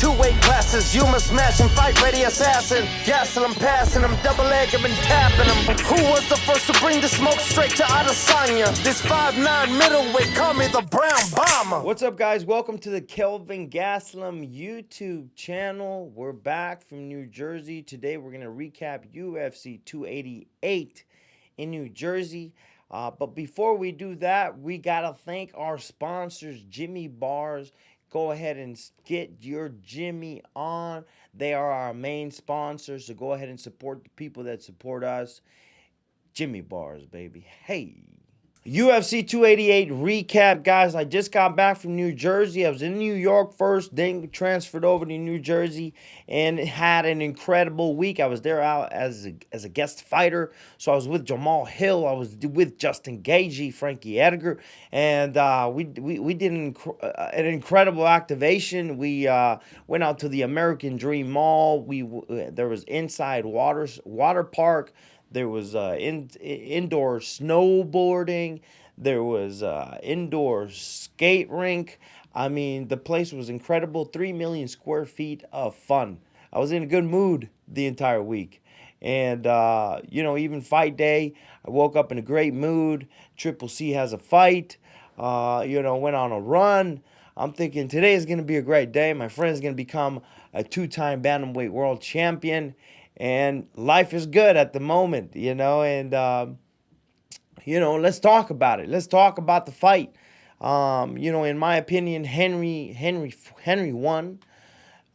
2 weight classes, you must smash and fight ready assassin. Gastelum passing him, double leg him and tapping him. Who was the first to bring the smoke straight to Adesanya? This 5'9" middleweight, call me the Brown Bomber. What's up, guys? Welcome to the Kelvin Gastelum YouTube channel. We're back from New Jersey. Today we're going to recap UFC 288 in New Jersey. But before we do that, we got to thank our sponsors, Jimmy Bars. Go ahead and get your Jimmy on. They are our main sponsors, so go ahead and support the people that support us. Jimmy Bars, baby. Hey. UFC 288 recap, guys. I just got back from New Jersey. I was in New York first, then transferred over to New Jersey, and had an incredible week. I was there out as a guest fighter, so I was with Jamal Hill. I was with Justin Gaethje, Frankie Edgar, and we did an incredible activation. We went out to the American Dream Mall. There was inside water park. There was indoor snowboarding. There was indoor skate rink. I mean, the place was incredible. 3 million square feet of fun. I was in a good mood the entire week. And, even fight day, I woke up in a great mood. Triple C has a fight. Went on a run. I'm thinking today is going to be a great day. My friend's going to become a 2-time bantamweight world champion. And life is good at the moment, and, let's talk about it. Let's talk about the fight. In my opinion, Henry won.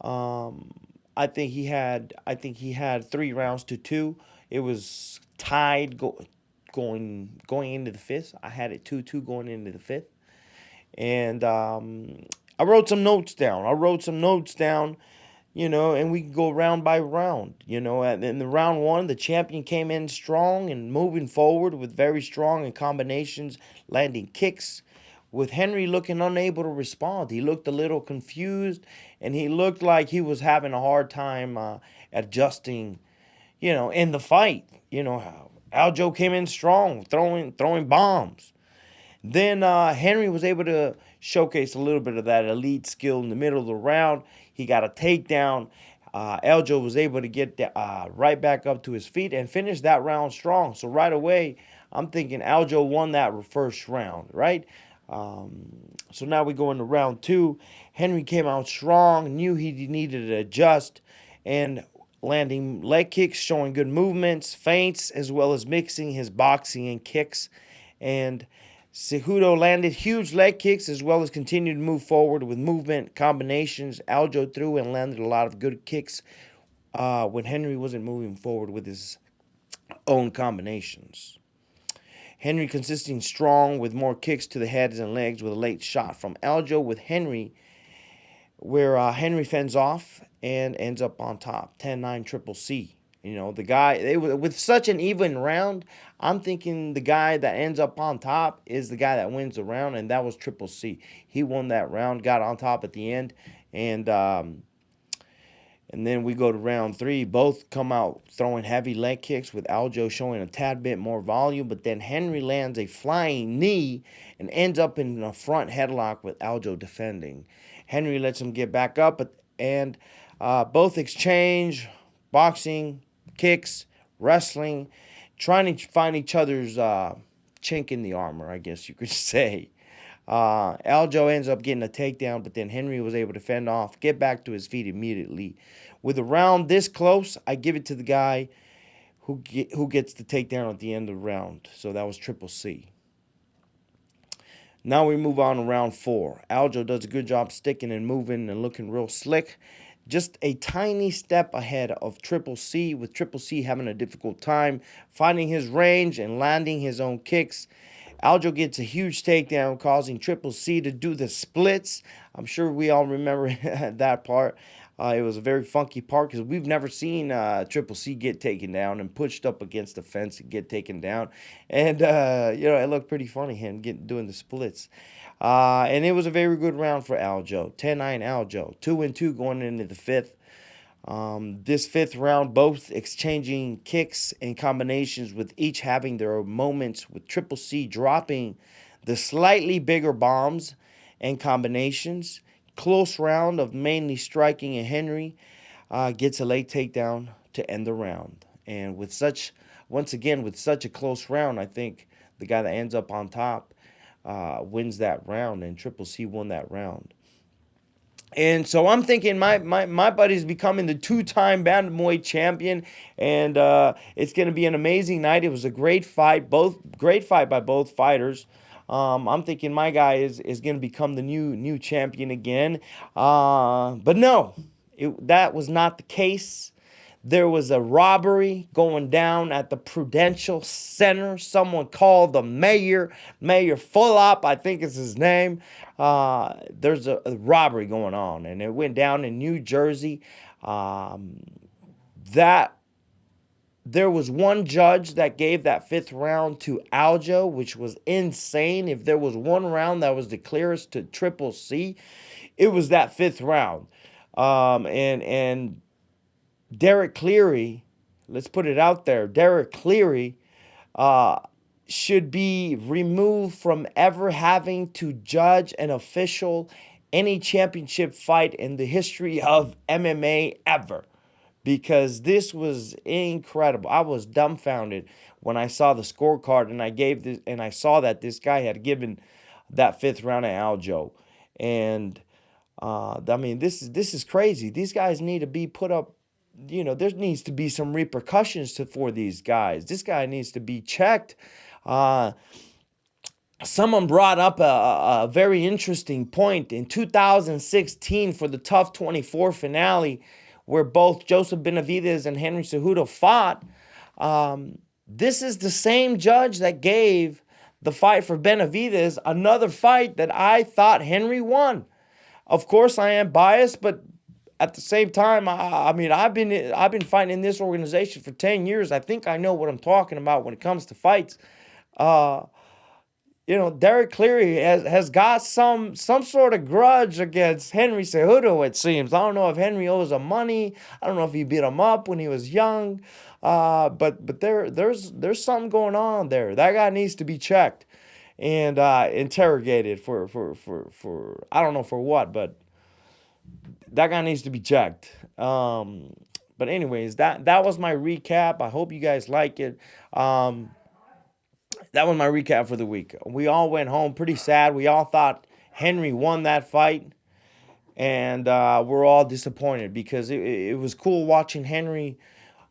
I think he had 3 rounds to 2. It was tied going into the 5th. I had it 2-2 going into the 5th. And I wrote some notes down. And we can go round by round. In the round 1, the champion came in strong and moving forward with very strong and combinations, landing kicks, with Henry looking unable to respond. He looked a little confused, and he looked like he was having a hard time adjusting, in the fight. Aljo came in strong, throwing bombs. Then Henry was able to showcase a little bit of that elite skill in the middle of the round. He got a takedown. Aljo was able to get right back up to his feet and finish that round strong. So right away, I'm thinking Aljo won that first round, right? So now we go into round 2. Henry came out strong, knew he needed to adjust, and landing leg kicks, showing good movements, feints, as well as mixing his boxing and kicks. And Cejudo landed huge leg kicks as well as continued to move forward with movement, combinations. Aljo threw and landed a lot of good kicks when Henry wasn't moving forward with his own combinations. Henry consisting strong with more kicks to the heads and legs with a late shot from Aljo with Henry, where Henry fends off and ends up on top, 10-9 Triple C. The guy, with such an even round, I'm thinking the guy that ends up on top is the guy that wins the round, and that was Triple C. He won that round, got on top at the end, and then we go to round 3. Both come out throwing heavy leg kicks, with Aljo showing a tad bit more volume, but then Henry lands a flying knee and ends up in a front headlock with Aljo defending. Henry lets him get back up, and both exchange boxing, kicks, wrestling, trying to find each other's chink in the armor, I guess you could say. Aljo ends up getting a takedown, but then Henry was able to fend off, get back to his feet immediately. With a round this close, I give it to the guy who gets the takedown at the end of the round. So that was Triple C. Now we move on to round 4. Aljo does a good job sticking and moving and looking real slick. Just a tiny step ahead of Triple C, with Triple C having a difficult time finding his range and landing his own kicks. Aljo gets a huge takedown, causing Triple C to do the splits. I'm sure we all remember that part. It was a very funky part because we've never seen Triple C get taken down and pushed up against the fence and get taken down. And, it looked pretty funny, him doing the splits. And it was a very good round for Aljo. 10-9 Aljo. 2-2 going into the 5th. This 5th round, both exchanging kicks and combinations, with each having their moments, with Triple C dropping the slightly bigger bombs and combinations, close round of mainly striking, and Henry gets a late takedown to end the round. And with such, once again, with such a close round, I think the guy that ends up on top wins that round, and Triple C won that round. And so I'm thinking my buddy's becoming the two-time bantamweight champion, and it's going to be an amazing night. It was a great fight, great fight by both fighters. I'm thinking my guy is going to become the new champion again. But no, that was not the case. There was a robbery going down at the Prudential Center. Someone called the mayor, Mayor Fulop, I think is his name. There's a robbery going on, and it went down in New Jersey. That there was one judge that gave that fifth round to Aljo, which was insane. If there was one round that was the clearest to Triple C, it was that fifth round. And Derek Cleary, let's put it out there, Derek Cleary should be removed from ever having to judge an official any championship fight in the history of MMA ever. Because this was incredible. I was dumbfounded when I saw the scorecard and I saw that this guy had given that fifth round to Aljo. And I mean, this is crazy. These guys need to be put up. There needs to be some repercussions for these guys. This guy needs to be checked. Someone brought up a very interesting point in 2016 for the Tough 24 finale, where both Joseph Benavidez and Henry Cejudo fought. This is the same judge that gave the fight for Benavidez, another fight that I thought Henry won. Of course, I am biased, but at the same time, I mean, I've been fighting in this organization for 10 years. I think I know what I'm talking about when it comes to fights. Derek Cleary has got some sort of grudge against Henry Cejudo, it seems. I don't know if Henry owes him money. I don't know if he beat him up when he was young. But there's something going on there. That guy needs to be checked and interrogated for I don't know for what, but that guy needs to be checked. But anyways, that was my recap. I hope you guys like it. That was my recap for the week. We all went home pretty sad. We all thought Henry won that fight, and we're all disappointed because it was cool watching Henry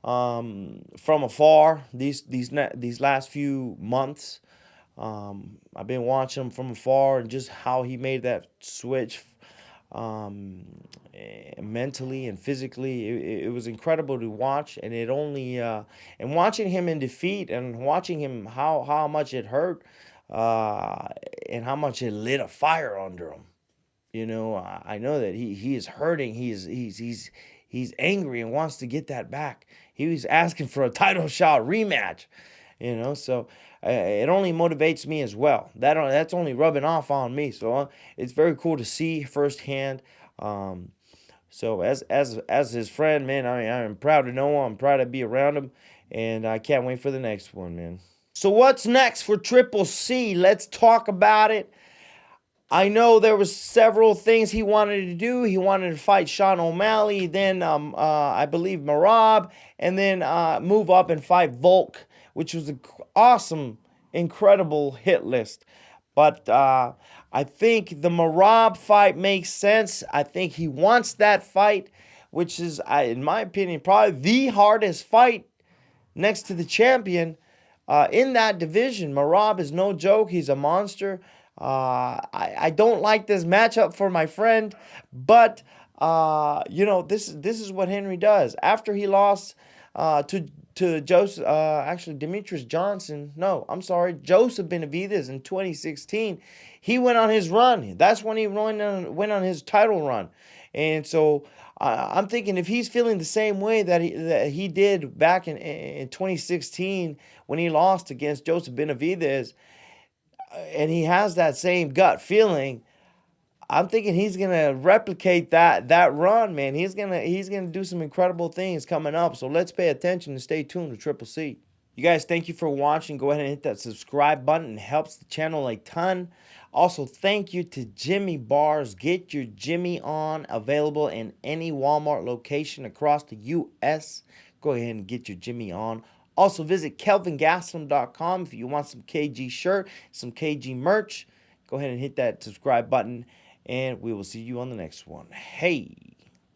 from afar these last few months. I've been watching him from afar and just how he made that switch mentally and physically. It was incredible to watch, and and watching him in defeat and watching him how much it hurt and how much it lit a fire under him. I know that he is hurting. He's angry and wants to get that back. He was asking for a title shot rematch. So it only motivates me as well. That's only rubbing off on me. So it's very cool to see firsthand. So as his friend, man, I'm proud to know him. I'm proud to be around him, and I can't wait for the next one, man. So what's next for Triple C? Let's talk about it. I know there was several things he wanted to do. He wanted to fight Sean O'Malley, then I believe Merab, and then move up and fight Volk, which was an awesome, incredible hit list. But I think the Merab fight makes sense. I think he wants that fight, which is, in my opinion, probably the hardest fight next to the champion in that division. Merab is no joke. He's a monster. I don't like this matchup for my friend, but this is what Henry does. After he lost to Joseph, Demetrius Johnson. No, I'm sorry, Joseph Benavidez in 2016. He went on his run. That's when he went on his title run. And so I'm thinking if he's feeling the same way that he did back in 2016 when he lost against Joseph Benavidez, and he has that same gut feeling, I'm thinking he's gonna replicate that run, man. He's gonna do some incredible things coming up. So let's pay attention and stay tuned to Triple C. You guys, thank you for watching. Go ahead and hit that subscribe button. It helps the channel a ton. Also, thank you to Jimmy Bars. Get your Jimmy on, available in any Walmart location across the U.S. Go ahead and get your Jimmy on. Also, visit kelvingastelum.com if you want some KG shirt, some KG merch. Go ahead and hit that subscribe button, and we will see you on the next one. Hey.